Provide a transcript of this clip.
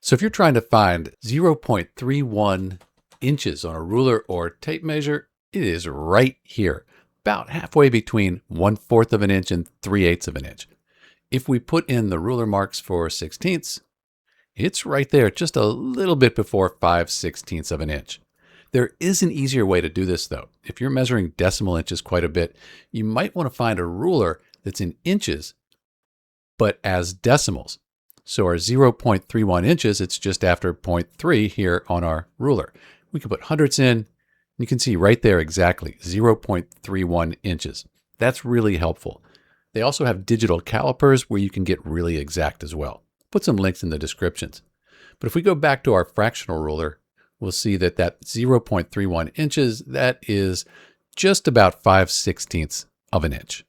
So if you're trying to find 0.31 inches on a ruler or tape measure, it is right here, about halfway between 1/4 of an inch and 3/8 of an inch. If we put in the ruler marks for 16ths, it's right there, just a little bit before 5/16 of an inch. There is an easier way to do this though. If you're measuring decimal inches quite a bit, you might want to find a ruler that's in inches, but as decimals. So our 0.31 inches, it's just after 0.3 here on our ruler. We can put hundredths in. You can see right there exactly 0.31 inches. That's really helpful. They also have digital calipers where you can get really exact as well. Put some links in the descriptions. But if we go back to our fractional ruler, we'll see that 0.31 inches, that is just about 5/16 of an inch.